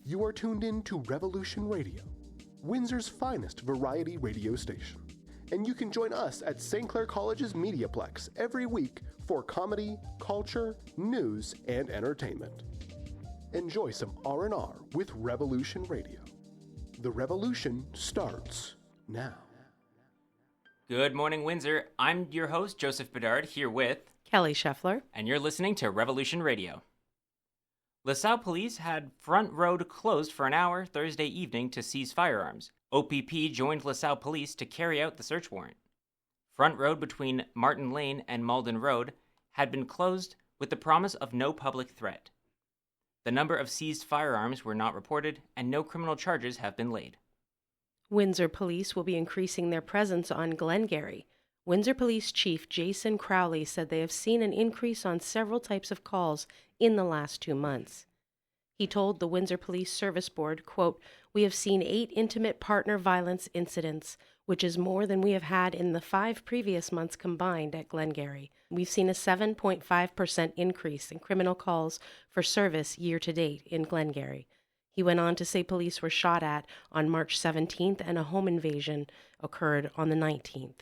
You are tuned in to Revolution Radio, Windsor's finest variety radio station. And you can join us at St. Clair College's Mediaplex every week for comedy, culture, news, and entertainment. Enjoy some R&R with Revolution Radio. The revolution starts now. Good morning, Windsor. I'm your host, Joseph Bedard, here with Kelly Scheffler. And you're listening to Revolution Radio. LaSalle police had Front Road closed for an hour Thursday evening to seize firearms. OPP joined LaSalle police to carry out the search warrant. Front Road between Martin Lane and Malden Road had been closed with the promise of no public threat. The number of seized firearms were not reported, and no criminal charges have been laid. Windsor police will be increasing their presence on Glengarry. Windsor Police Chief Jason Crowley said they have seen an increase on several types of calls in the last 2 months. He told the Windsor Police Service Board, quote, "We have seen 8 intimate partner violence incidents, which is more than we have had in the 5 previous months combined at Glengarry. We've seen a 7.5% increase in criminal calls for service year to date in Glengarry." He went on to say police were shot at on March 17th and a home invasion occurred on the 19th.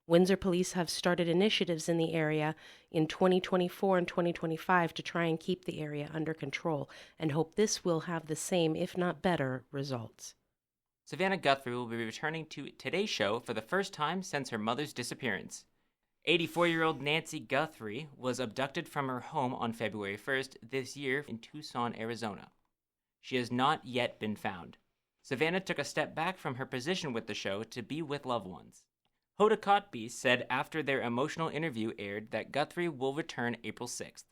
Windsor police have started initiatives in the area in 2024 and 2025 to try and keep the area under control and hope this will have the same, if not better, results. Savannah Guthrie will be returning to today's show for the first time since her mother's disappearance. 84-year-old Nancy Guthrie was abducted from her home on February 1st this year in Tucson, Arizona. She has not yet been found. Savannah took a step back from her position with the show to be with loved ones. Hoda Kotb said after their emotional interview aired that Guthrie will return April 6th.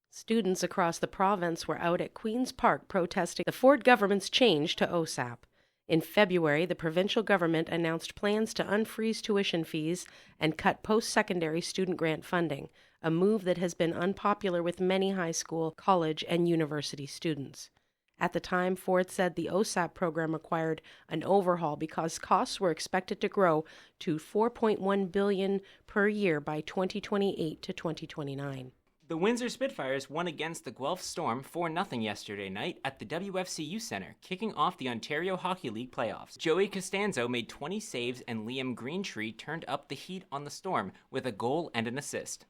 Students across the province were out at Queen's Park protesting the Ford government's change to OSAP. In February, the provincial government announced plans to unfreeze tuition fees and cut post-secondary student grant funding, a move that has been unpopular with many high school, college, and university students. At the time, Ford said the OSAP program required an overhaul because costs were expected to grow to $4.1 billion per year by 2028 to 2029. The Windsor Spitfires won against the Guelph Storm 4-0 yesterday night at the WFCU Centre, kicking off the Ontario Hockey League playoffs. Joey Costanzo made 20 saves and Liam Greentree turned up the heat on the Storm with a goal and an assist.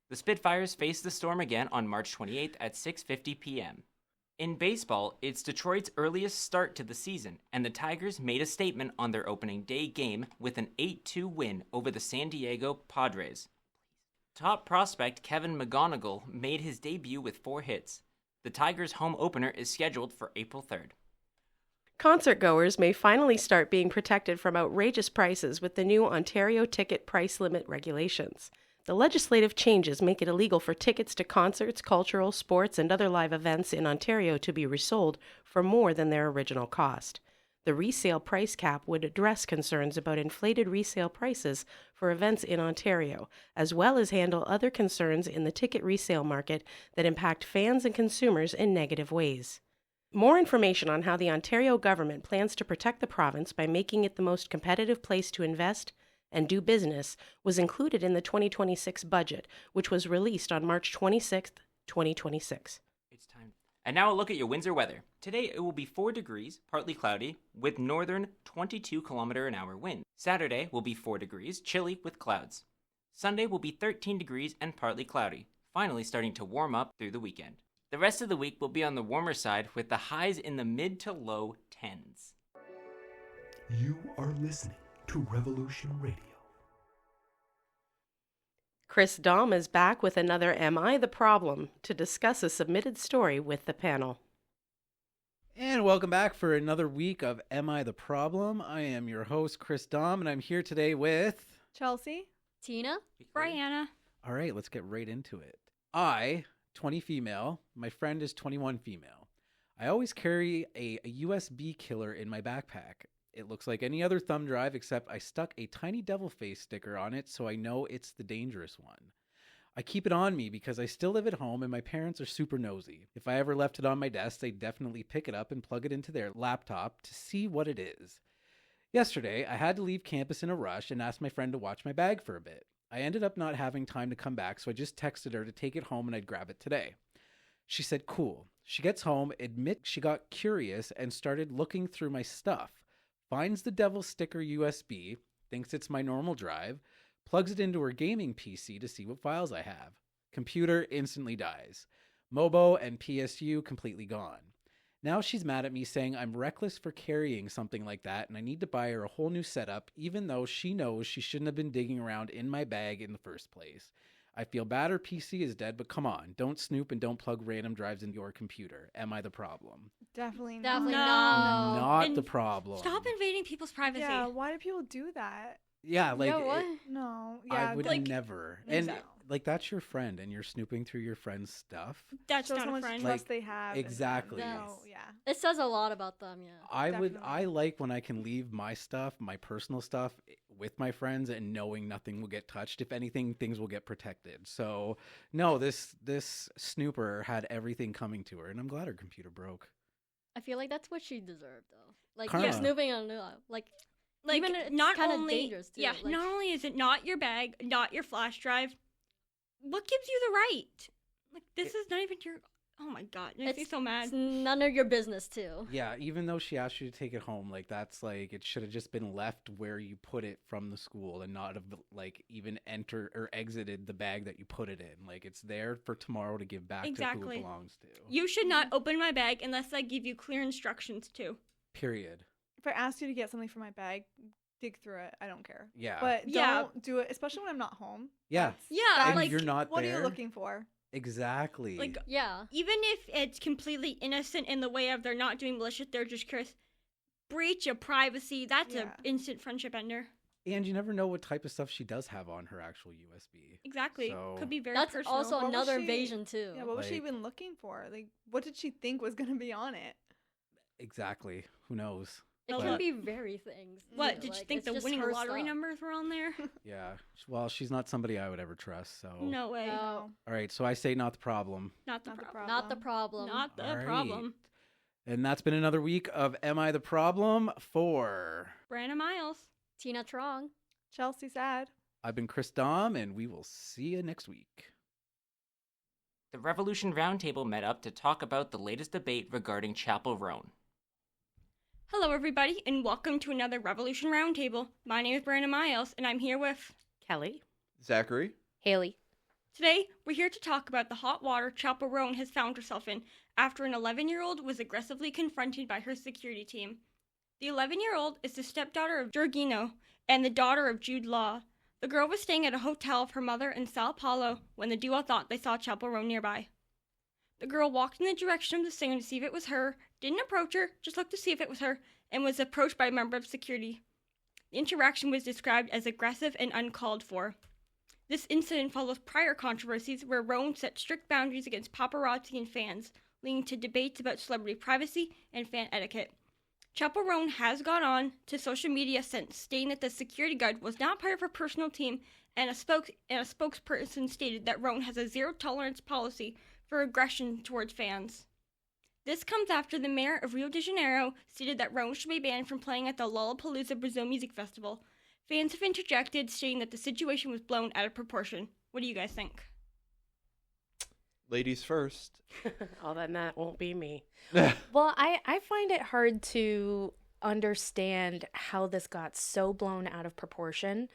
The Spitfires face the Storm again on March 28th at 6:50 p.m. In baseball, it's Detroit's earliest start to the season, and the Tigers made a statement on their opening day game with an 8-2 win over the San Diego Padres. Top prospect Kevin McGonigal made his debut with 4 hits. The Tigers' home opener is scheduled for April 3rd. Concertgoers may finally start being protected from outrageous prices with the new Ontario ticket price limit regulations. The legislative changes make it illegal for tickets to concerts, cultural, sports, and other live events in Ontario to be resold for more than their original cost. The resale price cap would address concerns about inflated resale prices for events in Ontario, as well as handle other concerns in the ticket resale market that impact fans and consumers in negative ways. More information on how the Ontario government plans to protect the province by making it the most competitive place to invest and do business was included in the 2026 budget, which was released on March 26, 2026. It's time. And now a look at your Windsor weather. Today it will be 4 degrees, partly cloudy, with northern 22-kilometer-an-hour wind. Saturday will be 4 degrees, chilly with clouds. Sunday will be 13 degrees and partly cloudy, finally starting to warm up through the weekend. The rest of the week will be on the warmer side with the highs in the mid to low 10s. You are listening to Revolution Radio. Chris Daum is back with another Am I the Problem to discuss a submitted story with the panel. And welcome back for another week of Am I the Problem? I am your host, Chris Daum, and I'm here today with... Chelsea, Tina, Brianna. All right, let's get right into it. I, 20 female, my friend is 21 female. I always carry a USB killer in my backpack. It looks like any other thumb drive, except I stuck a tiny devil face sticker on it so I know it's the dangerous one. I keep it on me because I still live at home and my parents are super nosy. If I ever left it on my desk, they'd definitely pick it up and plug it into their laptop to see what it is. Yesterday, I had to leave campus in a rush and asked my friend to watch my bag for a bit. I ended up not having time to come back, so I just texted her to take it home and I'd grab it today. She said, cool. She gets home, admits she got curious, and started looking through my stuff. Finds the Devil Sticker USB, thinks it's my normal drive, plugs it into her gaming PC to see what files I have. Computer instantly dies. Mobo and PSU completely gone. Now she's mad at me saying I'm reckless for carrying something like that and I need to buy her a whole new setup even though she knows she shouldn't have been digging around in my bag in the first place. I feel bad her PC is dead, but come on, don't snoop and don't plug random drives into your computer. Am I the problem? Definitely not. Definitely No. Not And the problem. Stop invading people's privacy. Yeah, why do people do that? Yeah, like No, what? No. Yeah, I would like- never. And No. like that's your friend and you're snooping through your friend's stuff. That's shows not how a much friend. trust Like, they have. exactly. No, yeah. It says a lot about them, yeah. Definitely. I like when I can leave my stuff, my personal stuff with my friends and knowing nothing will get touched. If anything, things will get protected. So no, this snooper had everything coming to her and I'm glad her computer broke. I feel like that's what she deserved, though. Like, Karma. yeah, snooping on like Like, even it's not kind of only, dangerous too. Yeah, like, not only is it not your bag, not your flash drive, what gives you the right? Like, this is not even your. Oh my god, it makes me so mad. it's none of your business too. Yeah, even though she asked you to take it home, like that's like it should have just been left where you put it from the school and not have like even entered or exited the bag that you put it in. Like it's there for tomorrow to give back to who Exactly. it belongs to. You should not open my bag unless I give you clear instructions to. Period. If I asked you to get something from my bag, dig through it. I don't care. Yeah. But Yeah. don't do it, especially when I'm not home. Yeah. That's- Yeah, that's- like, you're not what there. are you looking for? Exactly. Like, Yeah. even if it's completely innocent in the way of they're not doing malicious, they're just curious. Breach of privacy, that's Yeah. an instant friendship ender. and you never know what type of stuff she does have on her actual USB. Exactly. So- Could be very That's personal. also What was another she- invasion too. Yeah, what was she Like- even looking for? Like, what did she think was going to be on it? Exactly. Who knows? It But- can be very things. What, too, did you like, think it's the just winning her lottery stuff. numbers were on there? Yeah. Well, she's not somebody I would ever trust. So. No way. No, All right. So I say not the problem. Not the Not the problem. not the problem. Not the All right. problem. And that's been another week of Am I the Problem for. Brianna Myles. Tina Trong. Chelsea sad. I've been Chris Dom, and we will see you next week. The Revolution Roundtable met up to talk about the latest debate regarding Chapel Roan. Hello, everybody, and welcome to another Revolution Roundtable. My name is Brianna Myles, and I'm here with. Kelly? Zachary? Haley? Today, we're here to talk about the hot water Chapel Roan has found herself in after an 11-year-old was aggressively confronted by her security team. The 11-year-old is the stepdaughter of Giorgino and the daughter of Jude Law. The girl was staying at a hotel with her mother in Sao Paulo when the duo thought they saw Chapel Roan nearby. The girl walked in the direction of the singer to see if it was her, didn't approach her, just looked to see if it was her, and was approached by a member of security. The interaction was described as aggressive and uncalled for. This incident follows prior controversies where Roan set strict boundaries against paparazzi and fans, leading to debates about celebrity privacy and fan etiquette. Chapel Roan has gone on to social media since, stating that the security guard was not part of her personal team, and a spokesperson stated that Roan has a zero-tolerance policy for aggression towards fans. This comes after the mayor of Rio de Janeiro stated that Roan should be banned from playing at the Lollapalooza Brazil Music Festival. Fans have interjected, stating that the situation was blown out of proportion. What do you guys think? Ladies first. All that won't be me. Well, I find it hard to understand how this got so blown out of proportion.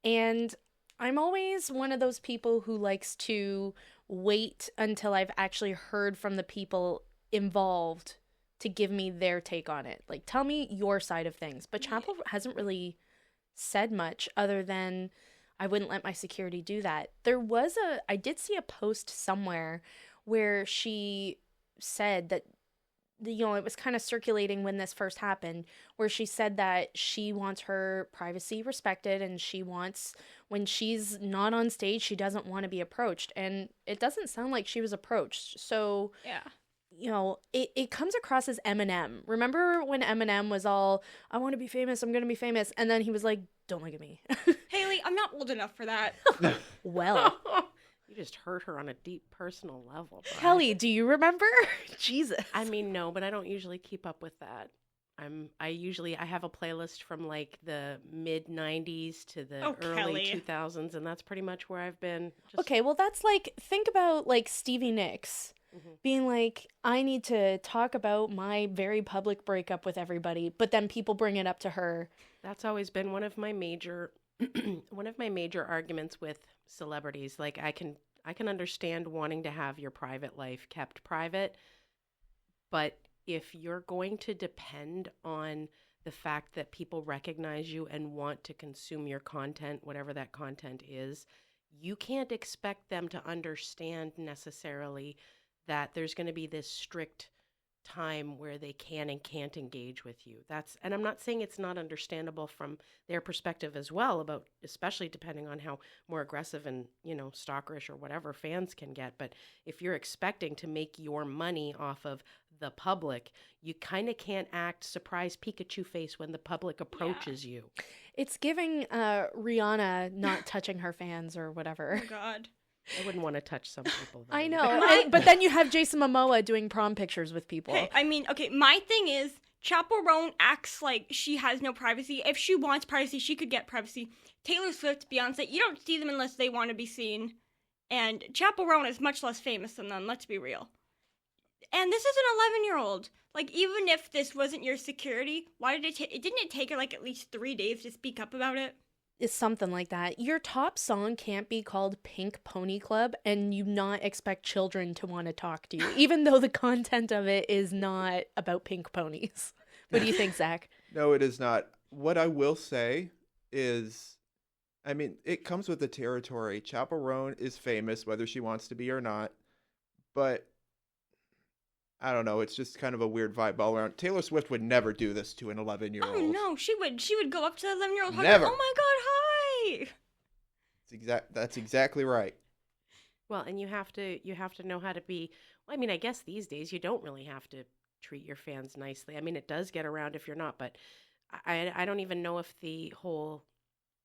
And I'm always one of those people who likes to wait until I've actually heard from the people involved to give me their take on it. Like, tell me your side of things. But Chapel hasn't really said much other than I wouldn't let my security do that. I did see a post somewhere where she said that, you know, it was kind of circulating when this first happened, where she said that she wants her privacy respected and she wants, when she's not on stage, she doesn't want to be approached. And it doesn't sound like she was approached. So, Yeah. you know, it comes across as Eminem. Remember when Eminem was all, I want to be famous, I'm going to be famous. And then he was like, don't look at me. Haley, I'm not old enough for that. Well, You just hurt her on a deep personal level. Bri. Kelly, do you remember? Jesus. I mean, no, but I don't usually keep up with that. I have a playlist from like the mid 90s to the Oh, early Kelly. 2000s, and that's pretty much where I've been. Just, Okay, well, that's like, think about like Stevie Nicks. being like, I need to talk about my very public breakup with everybody, but then people bring it up to her. That's always been one of my major arguments with celebrities. Like I can understand wanting to have your private life kept private, but if you're going to depend on the fact that people recognize you and want to consume your content, whatever that content is, you can't expect them to understand necessarily that there's going to be this strict time where they can and can't engage with you. And I'm not saying it's not understandable from their perspective as well, about especially depending on how more aggressive and, stalkerish or whatever fans can get. But if you're expecting to make your money off of the public, you kind of can't act surprise Pikachu face when the public approaches you. It's giving Rihanna not touching her fans or whatever. Oh, God. I wouldn't want to touch some people. I know. But then you have Jason Momoa doing prom pictures with people. Hey, my thing is, Chaperone acts like she has no privacy. If she wants privacy, she could get privacy. Taylor Swift, Beyonce, you don't see them unless they want to be seen. And Chaperone is much less famous than them, let's be real. And this is an 11-year-old. Like, even if this wasn't your security, why did didn't it take her, like, at least 3 days to speak up about it? It's something like that. Your top song can't be called Pink Pony Club and you not expect children to want to talk to you, even though the content of it is not about pink ponies. What do you think, Zach? No, it is not. What I will say is, it comes with the territory. Chaperone is famous, whether she wants to be or not. But I don't know. It's just kind of a weird vibe all around. Taylor Swift would never do this to an 11-year-old. Oh, no. She would go up to the 11-year-old. Never. Oh, my God, hi. That's exactly right. Well, and you have to know how to be. Well, I guess these days you don't really have to treat your fans nicely. It does get around if you're not, but I don't even know if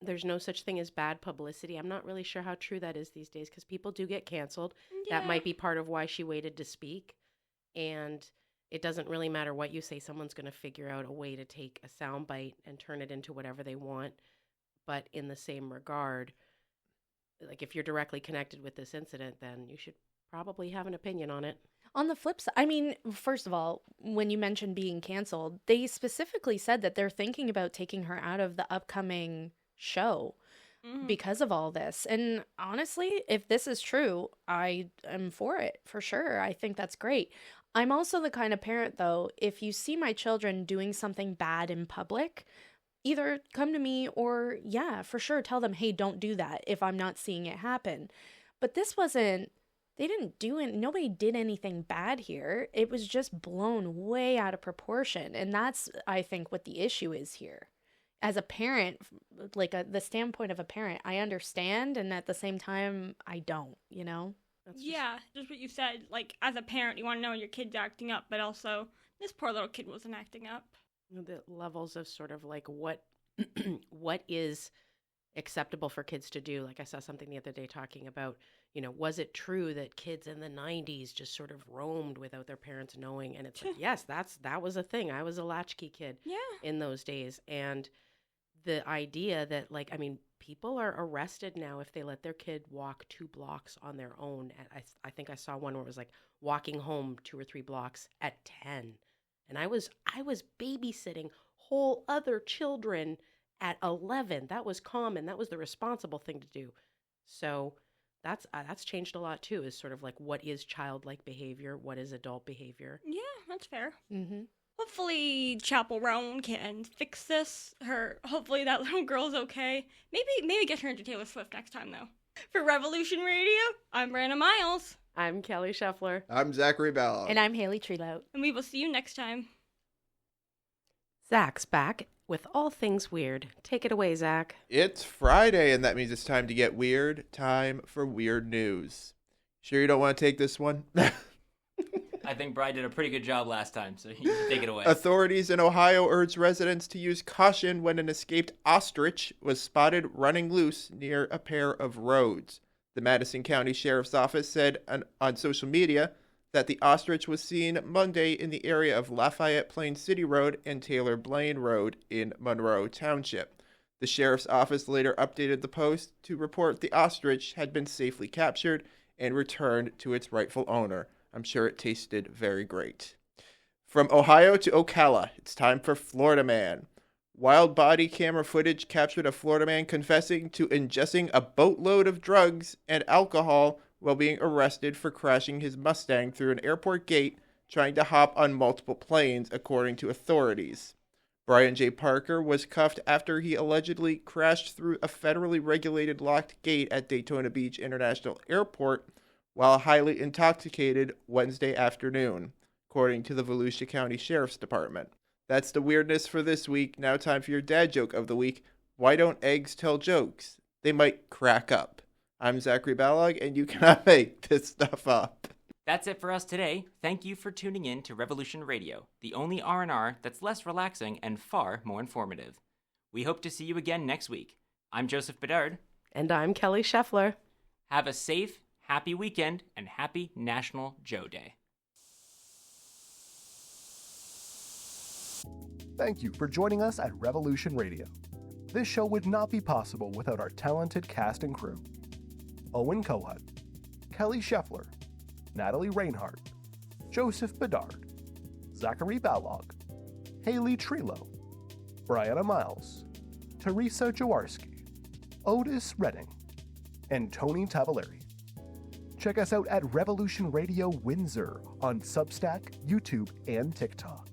there's no such thing as bad publicity. I'm not really sure how true that is these days because people do get canceled. Yeah. That might be part of why she waited to speak. And it doesn't really matter what you say. Someone's going to figure out a way to take a soundbite and turn it into whatever they want. But in the same regard, like if you're directly connected with this incident, then you should probably have an opinion on it. On the flip side, first of all, when you mentioned being canceled, they specifically said that they're thinking about taking her out of the upcoming show because of all this. And honestly, if this is true, I am for it, for sure. I think that's great. I'm also the kind of parent, though, if you see my children doing something bad in public, either come to me or, yeah, for sure, tell them, hey, don't do that if I'm not seeing it happen. But this wasn't, they didn't do it, nobody did anything bad here. It was just blown way out of proportion. And that's, I think, what the issue is here. As a parent, the standpoint of a parent, I understand, and at the same time, I don't, Just what you said. Like, as a parent, you want to know when your kid's acting up, but also, this poor little kid wasn't acting up. The levels of sort of like what is acceptable for kids to do. Like I saw something the other day talking about, was it true that kids in the 90s just sort of roamed without their parents knowing? And it's like, yes, that was a thing. I was a latchkey kid in those days. And the idea that people are arrested now if they let their kid walk 2 blocks on their own. I think I saw one where it was like walking home 2 or 3 blocks at 10. And I was babysitting whole other children at 11. That was common. That was the responsible thing to do. So that's changed a lot too, is sort of like what is childlike behavior, what is adult behavior. Yeah, that's fair. Mm-hmm. Hopefully Chaperone can fix this. Hopefully that little girl's okay. Maybe get her into Taylor Swift next time, though. For Revolution Radio, I'm Brianna Myles. I'm Kelly Scheffler. I'm Zachary Balogh. And I'm Haley Treelout. And we will see you next time. Zach's back with all things weird. Take it away, Zach. It's Friday, and that means it's time to get weird. Time for weird news. Sure you don't want to take this one? I think Brian did a pretty good job last time, so you can take it away. Authorities in Ohio urged residents to use caution when an escaped ostrich was spotted running loose near a pair of roads. The Madison County Sheriff's Office said on social media that the ostrich was seen Monday in the area of Lafayette Plain City Road and Taylor Blaine Road in Monroe Township. The Sheriff's Office later updated the post to report the ostrich had been safely captured and returned to its rightful owner. I'm sure it tasted very great. From Ohio to Ocala, it's time for Florida Man. Wild body camera footage captured a Florida man confessing to ingesting a boatload of drugs and alcohol while being arrested for crashing his Mustang through an airport gate trying to hop on multiple planes, according to authorities. Brian J. Parker was cuffed after he allegedly crashed through a federally regulated locked gate at Daytona Beach International Airport while highly intoxicated Wednesday afternoon, according to the Volusia County Sheriff's Department. That's the weirdness for this week. Now time for your dad joke of the week. Why don't eggs tell jokes? They might crack up. I'm Zachary Balogh, and you cannot make this stuff up. That's it for us today. Thank you for tuning in to Revolution Radio, the only R&R that's less relaxing and far more informative. We hope to see you again next week. I'm Joseph Bedard. And I'm Kelly Scheffler. Have a safe, happy weekend, and happy National Joe Day. Thank you for joining us at Revolution Radio. This show would not be possible without our talented cast and crew. Owen Kohut, Kelly Scheffler, Natalie Reinhardt, Joseph Bedard, Zachary Balogh, Haley Trelo, Brianna Myles, Teresa Jaworski, Otis Redding, and Tony Tavaleri. Check us out at Revolution Radio Windsor on Substack, YouTube, and TikTok.